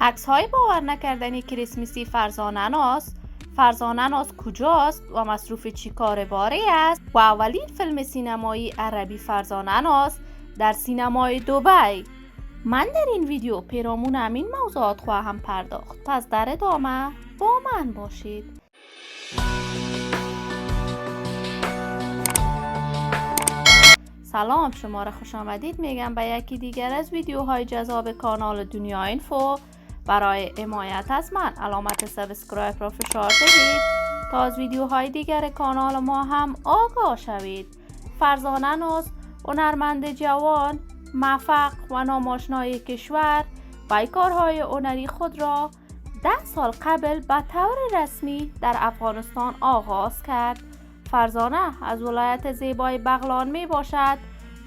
عکس‌های باور نکردنی کریسمسی فرزانه ناز. فرزانه ناز کجاست و مصروف چی کار باری است؟ و اولین فیلم سینمایی عربی فرزانه ناز در سینمای دبی. من در این ویدیو پیرامون همین موضوعات خواهم پرداخت، پس در ادامه با من باشید. سلام، شما را خوش آمدید میگم به یکی دیگر از ویدیوهای جذاب کانال دنیا اینفو. برای حمایت از من علامت سابسکرایب را فشار بدید تا از ویدیوهای دیگر کانال ما هم آگاه شوید. فرزانه ناز هنرمند جوان، موفق و ناماشنای کشور با کارهای هنری خود را 10 سال قبل به طور رسمی در افغانستان آغاز کرد. فرزانه از ولایت زیبای بغلان می باشد.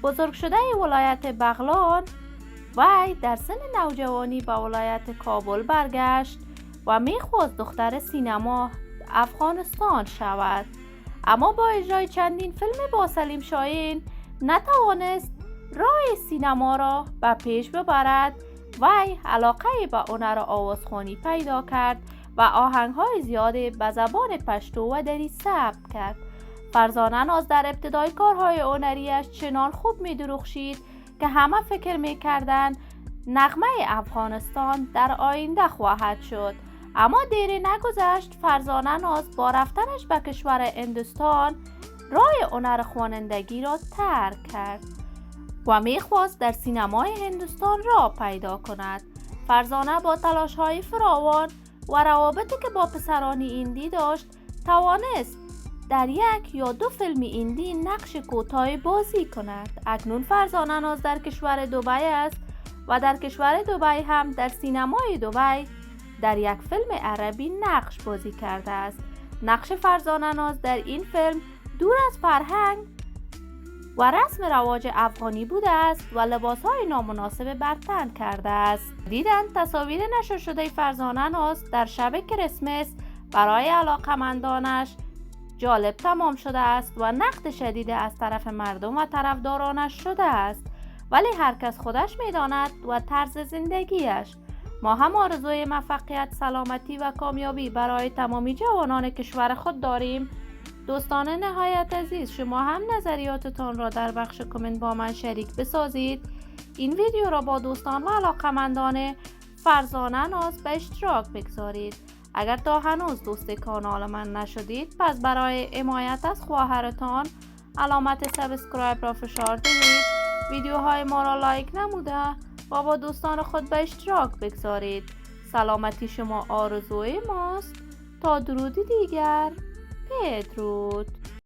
بزرگ شده ولایت بغلان، وی در سن نوجوانی به ولایت کابل برگشت و میخواست دختر سینما افغانستان شود، اما با اجرای چندین فیلم با سلیم شاهین نتوانست راه سینما را به پیش ببرد. وی علاقه به هنر آوازخوانی پیدا کرد و آهنگ‌های زیادی به زبان پشتو و دری ثبت کرد. فرزانه ناز در ابتدای کارهای هنریش چنان خوب می‌درخشید که همه فکر می‌کردند نغمه افغانستان در آینده خواهد شد، اما دیری نگذشت فرزانه ناز با رفتنش به کشور هندوستان راه هنر خوانندگی را ترک کرد و می‌خواست در سینمای هندوستان راه پیدا کند. فرزانه با تلاش‌های فراوان و روابطی که با پسران هندی داشت توانست در 1 یا 2 فیلم هندی نقش کوتاهی بازی کند. اکنون فرزانه ناز در کشور دبی است و در کشور دبی هم در سینمای دبی در یک فیلم عربی نقش بازی کرده است. نقش فرزانه ناز در این فیلم دور از فرهنگ و رسم رواج افغانی بوده است و لباسهای نامناسب بر تن کرده است. دیدن تصاویر نشر شده فرزانه ناز در شب کریسمس برای علاقمندانش جالب تمام شده است و نقد شدید از طرف مردم و طرفدارانش شده است، ولی هر کس خودش میداند و طرز زندگیش. ما هم آرزوی موفقیت، سلامتی و کامیابی برای تمامی جوانان کشور خود داریم. دوستان نهایت عزیز، شما هم نظریاتتان را در بخش کامنت با من شریک بسازید. این ویدیو را با دوستان و علاقمندان فرزانه ناز به اشتراک بگذارید. اگر تا هنوز دوست کانال من نشدید، پس برای حمایت از خواهرتان علامت سابسکرایب را فشار دهید، ویدیوهای ما را لایک نموده و با دوستان خود به اشتراک بگذارید. سلامتی شما آرزوی ماست. تا درودی دیگر، بدرود.